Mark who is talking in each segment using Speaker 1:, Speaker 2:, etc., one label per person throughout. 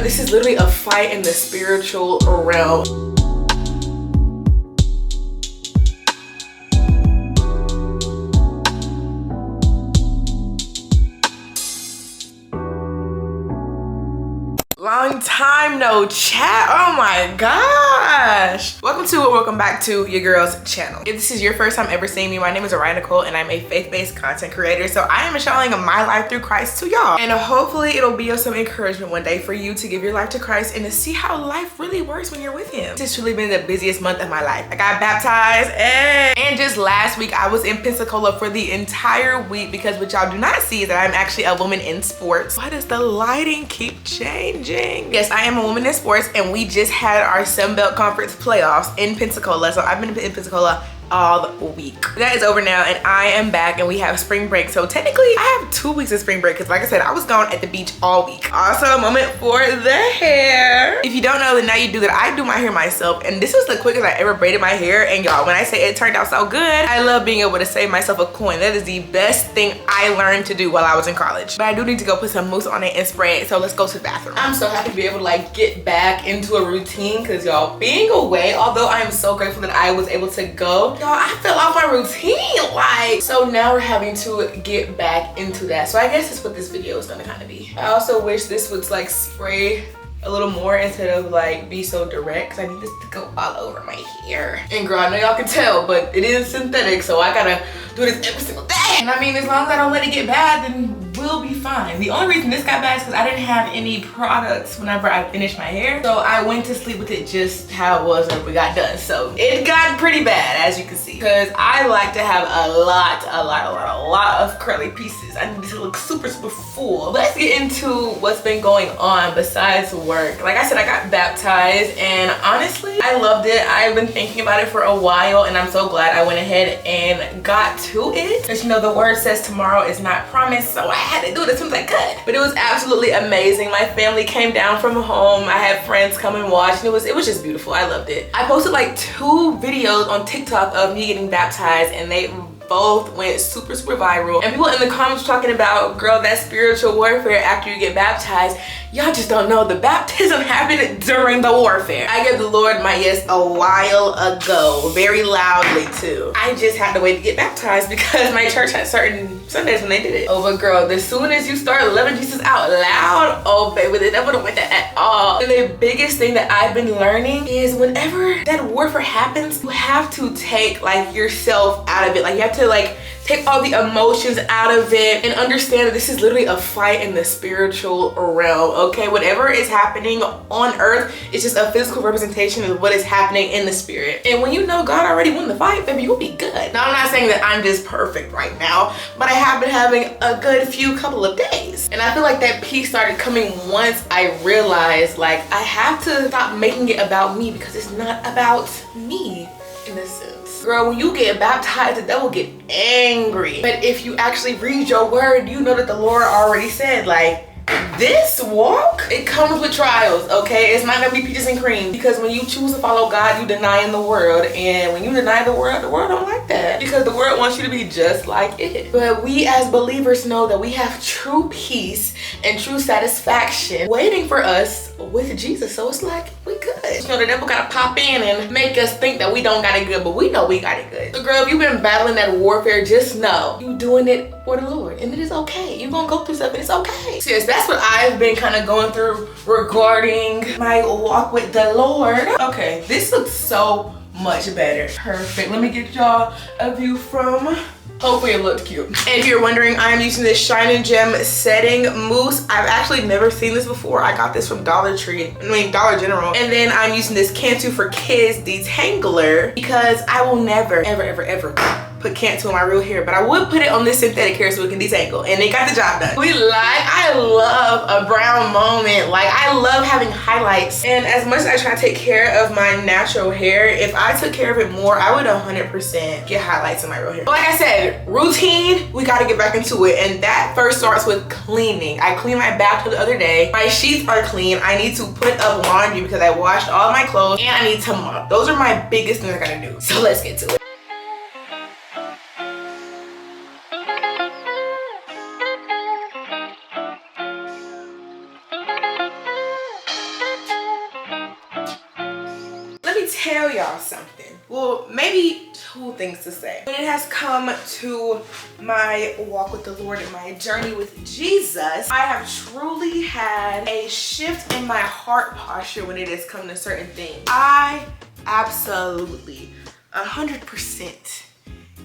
Speaker 1: This is literally a fight in the spiritual realm. Long time no chat. Oh my gosh. Welcome back to your girl's channel. If this is your first time ever seeing me, my name is Orion Nicole and I'm a faith-based content creator. So I am showing my life through Christ to y'all. And hopefully it'll be of some encouragement one day for you to give your life to Christ and to see how life really works when you're with him. This has truly been the busiest month of my life. I got baptized and just last week I was in Pensacola for the entire week because what y'all do not see is that I'm actually a woman in sports. Why does the lighting keep changing? Yes, I am a woman in sports and we just had our Sunbelt Conference playoffs in Pensacola. So I've been in Pensacola all week. That is over now and I am back and we have spring break. So technically I have 2 weeks of spring break because like I said, I was gone at the beach all week. Also a moment for the hair. If you don't know, then now you do that. I do my hair myself and this was the quickest I ever braided my hair. And y'all, when I say it turned out so good, I love being able to save myself a coin. That is the best thing I learned to do while I was in college. But I do need to go put some mousse on it and spray it. So let's go to the bathroom. I'm so happy to be able to like get back into a routine because y'all, being away, although I am so grateful that I was able to go, y'all, I fell off my routine, like, so now we're having to get back into that. So I guess that's what this video is gonna kind of be. I also wish this would like spray a little more instead of like be so direct because I need this to go all over my hair. And girl, I know y'all can tell, but it is synthetic, so I gotta do this every single day. And I mean, as long as I don't let it get bad, then we'll be fine. The only reason this got bad is because I didn't have any products whenever I finished my hair. So I went to sleep with it just how it was when we got done. So it got pretty bad, as you can see, because I like to have a lot of curly pieces. I need to look super full. Let's get into what's been going on besides work. Like I said, I got baptized and honestly, I loved it. I've been thinking about it for a while and I'm so glad I went ahead and got to it. Because you know, the word says tomorrow is not promised, so I had to do it as soon as I could. But it was absolutely amazing. My family came down from home. I had friends come and watch and it was just beautiful. I loved it. I posted like 2 videos on TikTok of me getting baptized and they both went super viral. And people in the comments talking about, girl, that spiritual warfare after you get baptized. Y'all just don't know, the baptism happened during the warfare. I gave the Lord my yes a while ago, very loudly too. I just had to wait to get baptized because my church had certain Sundays when they did it. Oh, but girl, as soon as you start loving Jesus out loud, oh baby, they never went that at all. And the biggest thing that I've been learning is whenever that warfare happens, you have to take like yourself out of it. Like you have to like take all the emotions out of it and understand that this is literally a fight in the spiritual realm, okay? Whatever is happening on earth, it's just a physical representation of what is happening in the spirit. And when you know God already won the fight, baby, you'll be good. Now, I'm not saying that I'm just perfect right now, but I have been having a good couple of days. And I feel like that peace started coming once I realized like I have to stop making it about me because it's not about me in this sense. Girl, when you get baptized, the devil get angry. But if you actually read your word, you know that the Lord already said like, this walk, it comes with trials, okay? It's not gonna be peaches and cream because when you choose to follow God, you denying the world. And when you deny the world don't like that because the world wants you to be just like it. But we as believers know that we have true peace and true satisfaction waiting for us with Jesus. So it's like, we good. You know, the devil gotta pop in and make us think that we don't got it good, but we know we got it good. So girl, if you've been battling that warfare, just know you doing it for the Lord and it is okay. You're gonna go through stuff and it's okay. So yes, that's what I've been kind of going through regarding my walk with the Lord. Okay, this looks so much better. Perfect. Let me get y'all a view from, hopefully it looked cute. And if you're wondering, I'm using this Shine and Gem setting mousse. I've actually never seen this before. I got this from Dollar General. And then I'm using this Cantu for Kids detangler because I will never, ever put Cantu on my real hair, but I would put it on this synthetic hair so it can detangle, and it got the job done. I love a brown moment. Like, I love having highlights, and as much as I try to take care of my natural hair, if I took care of it more, I would 100% get highlights in my real hair. But like I said, routine, we gotta get back into it, and that first starts with cleaning. I cleaned my bathtub the other day. My sheets are clean. I need to put up laundry because I washed all my clothes, and I need to mop. Those are my biggest things I gotta do. So let's get to it. tell y'all something. Well, maybe two things to say. When it has come to my walk with the Lord and my journey with Jesus, I have truly had a shift in my heart posture when it has come to certain things. I absolutely 100%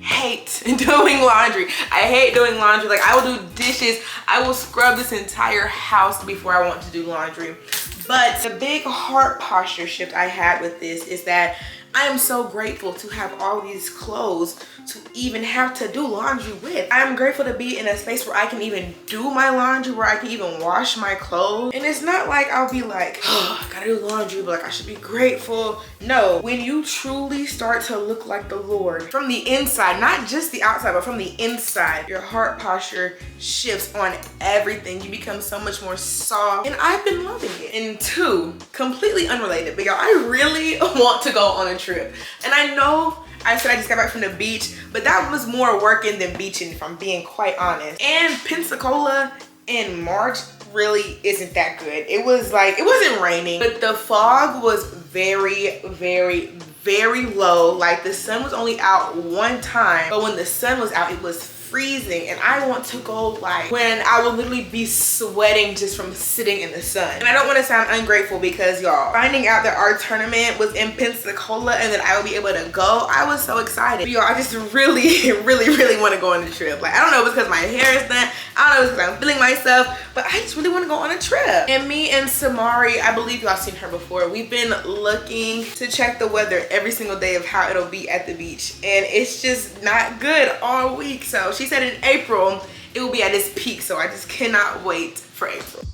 Speaker 1: hate doing laundry. I hate doing laundry. Like, I will do dishes. I will scrub this entire house before I want to do laundry. But the big heart posture shift I had with this is that I am so grateful to have all these clothes to even have to do laundry with. I'm grateful to be in a space where I can even do my laundry, where I can even wash my clothes. And it's not like I'll be like, oh, I gotta do laundry, but like I should be grateful. No, when you truly start to look like the Lord from the inside, not just the outside, but from the inside, your heart posture shifts on everything. You become so much more soft, and I've been loving it. And two, completely unrelated, but y'all, I really want to go on a trip. And I know I said I just got back from the beach, but that was more working than beaching, if I'm being quite honest. And Pensacola in March really isn't that good. It was like, it wasn't raining, but the fog was very, very, very low. Like, the sun was only out one time, but when the sun was out, it was freezing. And I want to go like when I will literally be sweating just from sitting in the sun. And I don't want to sound ungrateful, because y'all, finding out that our tournament was in Pensacola and that I will be able to go, I was so excited. But y'all, I just really, really want to go on the trip. Like, I don't know if it's because my hair is done, I don't know if it's because I'm feeling myself, but I just really want to go on a trip. And me and Samari, I believe y'all seen her before, we've been looking to check the weather every single day of how it'll be at the beach, and it's just not good all week. So she said in April it will be at its peak, so I just cannot wait for April.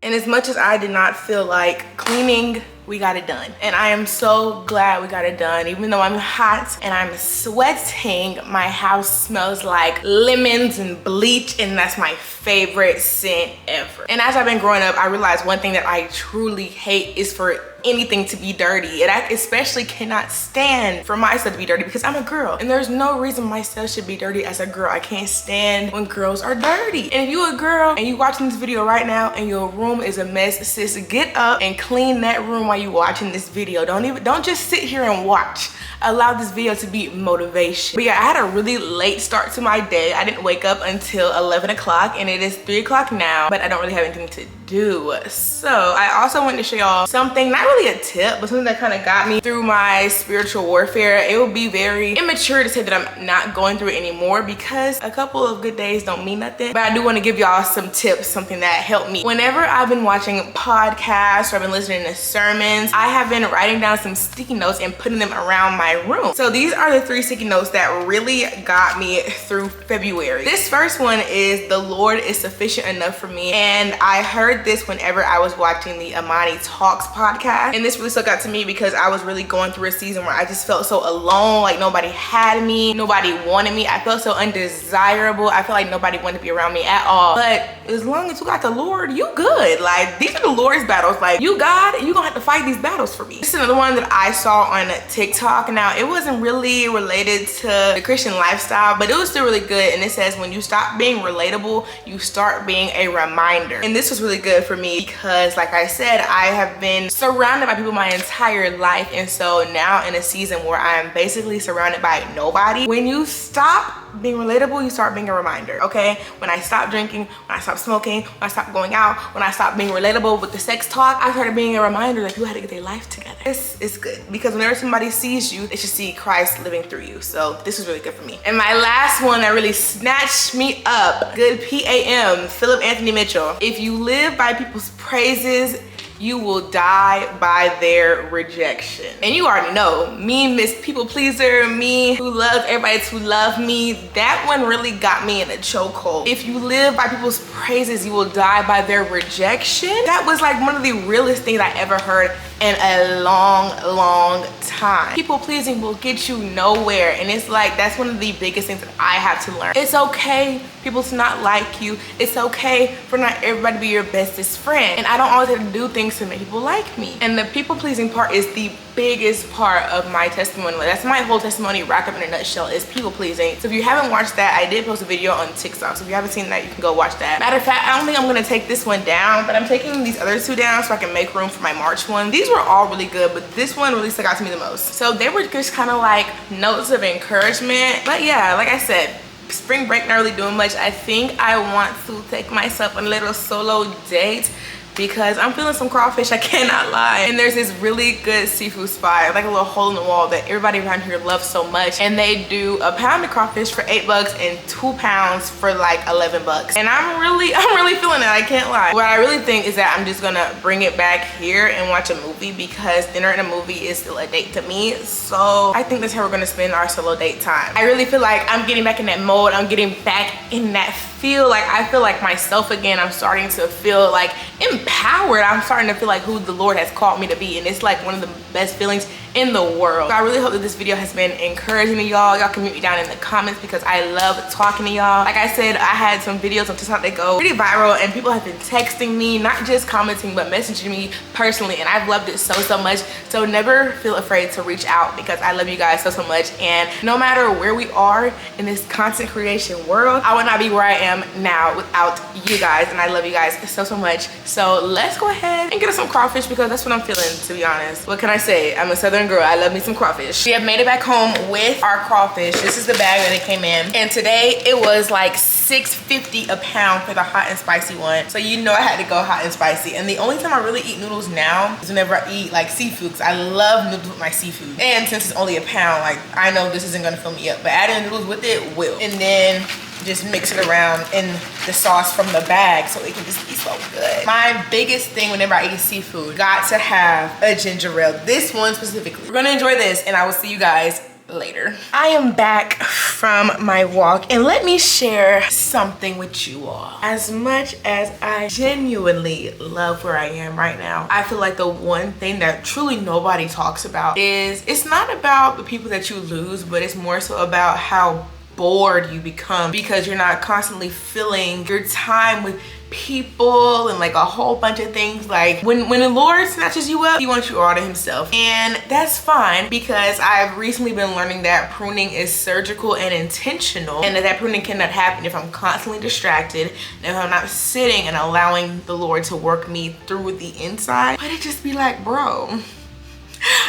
Speaker 1: And as much as I did not feel like cleaning, we got it done. And I am so glad we got it done. Even though I'm hot and I'm sweating, my house smells like lemons and bleach, and that's my favorite scent ever. And as I've been growing up, I realized one thing that I truly hate is for anything to be dirty. And I especially cannot stand for my stuff to be dirty, because I'm a girl and there's no reason my stuff should be dirty as a girl. I can't stand when girls are dirty. And if you a girl and you watching this video right now and your room is a mess, sis, get up and clean that room while you watching this video. Don't just sit here and watch. Allow this video to be motivation. But yeah, I had a really late start to my day. I didn't wake up until 11 o'clock, and it is 3 o'clock now, but I don't really have anything to do. So I also wanted to show y'all something, not really a tip, but something that kind of got me through my spiritual warfare. It would be very immature to say that I'm not going through it anymore, because a couple of good days don't mean nothing. But I do want to give y'all some tips, something that helped me. Whenever I've been watching podcasts or I've been listening to sermons, I have been writing down some sticky notes and putting them around my room. So these are the 3 sticky notes that really got me through February. This first one is, the Lord is sufficient enough for me. And I heard this whenever I was watching the Amani Talks podcast, and this really stuck out to me because I was really going through a season where I just felt so alone, like nobody had me, nobody wanted me. I felt so undesirable. I felt like nobody wanted to be around me at all. But as long as you got the Lord, you good. Like, these are the Lord's battles. Like, you God, and you gonna have to fight these battles for me. This is another one that I saw on TikTok. Now, it wasn't really related to the Christian lifestyle, but it was still really good. And it says, when you stop being relatable, you start being a reminder. And this was really good for me because, like I said, I have been surrounded by people my entire life. And so now in a season where I'm basically surrounded by nobody, when you stop being relatable, you start being a reminder, okay? When I stopped drinking, when I stopped smoking, when I stopped going out, when I stopped being relatable with the sex talk, I started being a reminder that you had to get their life together. This is good, because whenever somebody sees you, they should see Christ living through you. So this was really good for me. And my last one that really snatched me up, good PAM, Philip Anthony Mitchell. If you live by people's praises, you will die by their rejection. And you already know, me, Miss People Pleaser, me who loves everybody to love me, that one really got me in a chokehold. If you live by people's praises, you will die by their rejection. That was like one of the realest things I ever heard in a long time. People pleasing will get you nowhere, and it's like that's one of the biggest things that I have to learn. It's okay people to not like you. It's okay for not everybody to be your bestest friend, and I don't always have to do things to make people like me. And the people pleasing part is the biggest part of my testimony. That's my whole testimony wrapped up in a nutshell, is people pleasing. So if you haven't watched that, I did post a video on TikTok, so if you haven't seen that, you can go watch that. Matter of fact, I don't think I'm gonna take this one down, but I'm taking these other two down so I can make room for my March one. These were all really good, but this one really stuck out to me the most. So they were just kind of like notes of encouragement. But yeah, like I said, spring break, not really doing much. I think I want to take myself on a little solo date because I'm feeling some crawfish, I cannot lie. And there's this really good seafood spot, like a little hole in the wall that everybody around here loves so much. And they do a pound of crawfish for $8 and 2 pounds for like $11. And I'm really feeling it, I can't lie. What I really think is that I'm just gonna bring it back here and watch a movie, because dinner and a movie is still a date to me. So I think that's how we're gonna spend our solo date time. I really feel like I'm getting back in that mode. I'm getting back in that feel. Like I feel like myself again. I'm starting to feel like empowered. I'm starting to feel like who the Lord has called me to be, and it's like one of the best feelings in the world. So I really hope that this video has been encouraging to y'all. Y'all can mute me down in the comments because I love talking to y'all. Like I said, I had some videos on TikTok that go pretty viral, and people have been texting me, not just commenting, but messaging me personally, and I've loved it so much. So never feel afraid to reach out, because I love you guys so much. And no matter where we are in this content creation world, I would not be where I am now without you guys, and I love you guys so much. So let's go ahead and get us some crawfish, because that's what I'm feeling, to be honest. What can I say? I'm a Southern girl. I love me some crawfish. We have made it back home with our crawfish. This is the bag that it came in, and today it was like $6.50 a pound for the hot and spicy one. So you know I had to go hot and spicy. And the only time I really eat noodles now is whenever I eat like seafood, because I love noodles with my seafood. And since it's only a pound, like I know this isn't gonna fill me up, but adding noodles with it will. And then just mix it around in the sauce from the bag so it can just be so good. My biggest thing whenever I eat seafood, got to have a ginger ale. This one specifically. We're gonna enjoy this, and I will see you guys later. I am back from my walk, and let me share something with you all. As much as I genuinely love where I am right now, I feel like the one thing that truly nobody talks about is, it's not about the people that you lose, but it's more so about how bored you become, because you're not constantly filling your time with people and like a whole bunch of things. Like when the Lord snatches you up, he wants you all to himself, and that's fine, because I've recently been learning that pruning is surgical and intentional, and that pruning cannot happen if I'm constantly distracted, and if I'm not sitting and allowing the Lord to work me through the inside. But it just be like, bro,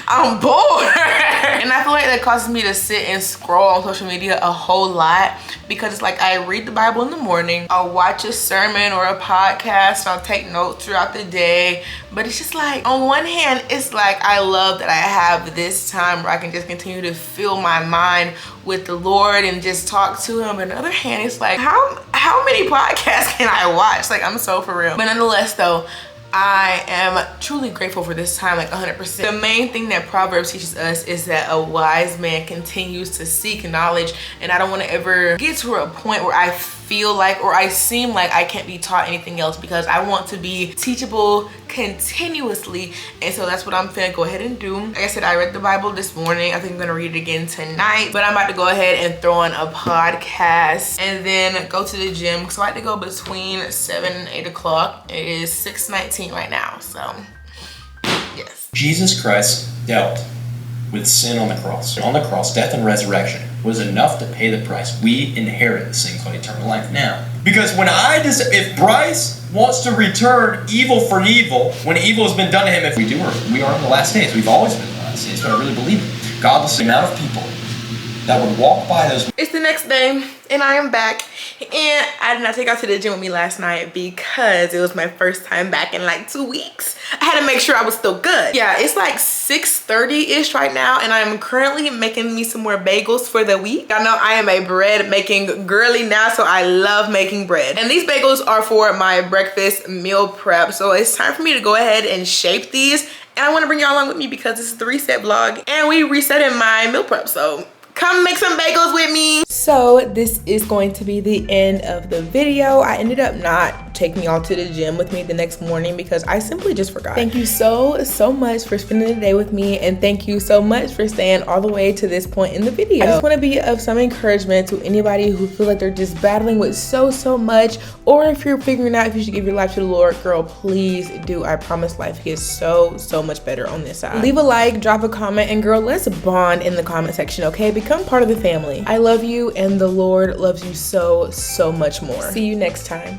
Speaker 1: I'm bored. And I feel like that causes me to sit and scroll on social media a whole lot, because it's like I read the Bible in the morning, I'll watch a sermon or a podcast, I'll take notes throughout the day. But it's just like, on one hand, it's like I love that I have this time where I can just continue to fill my mind with the Lord and just talk to him. But on the other hand, it's like, how many podcasts can I watch? Like, I'm so for real. But nonetheless though, I am truly grateful for this time, like 100%. The main thing that Proverbs teaches us is that a wise man continues to seek knowledge, and I don't want to ever get to a point where I feel like, or I seem like I can't be taught anything else, because I want to be teachable continuously. And so that's what I'm finna go ahead and do. Like I said, I read the Bible this morning. I think I'm gonna read it again tonight, but I'm about to go ahead and throw on a podcast and then go to the gym. So I had to go between 7 and 8 o'clock. It is 6:19 right now, so yes.
Speaker 2: Jesus Christ dealt with sin on the cross. On the cross, death and resurrection was enough to pay the price. We inherit this thing called eternal life now. Because if Bryce wants to return evil for evil, when evil has been done to him, if we do, we are in the last days. We've always been in the last days, but I really believe it. God, the amount of people that would walk by those.
Speaker 1: It's the next day, and I am back, and I did not take out to the gym with me last night because it was my first time back in like 2 weeks. I had to make sure I was still good. Yeah, it's like 6:30-ish right now, and I'm currently making me some more bagels for the week. I know I am a bread making girly now, so I love making bread. And these bagels are for my breakfast meal prep. So it's time for me to go ahead and shape these. And I want to bring y'all along with me because this is the reset vlog, and we resetting my meal prep. So Come make some bagels with me. So this is going to be the end of the video. I ended up not taking y'all to the gym with me the next morning because I simply just forgot. Thank you so much for spending the day with me, and thank you so much for staying all the way to this point in the video. I just want to be of some encouragement to anybody who feels like they're just battling with so much, or if you're figuring out if you should give your life to the Lord, girl, please do. I promise life gets so much better on this side. Leave a like, drop a comment, and girl, let's bond in the comment section, okay? Become part of the family. I love you, and the Lord loves you so much more. See you next time.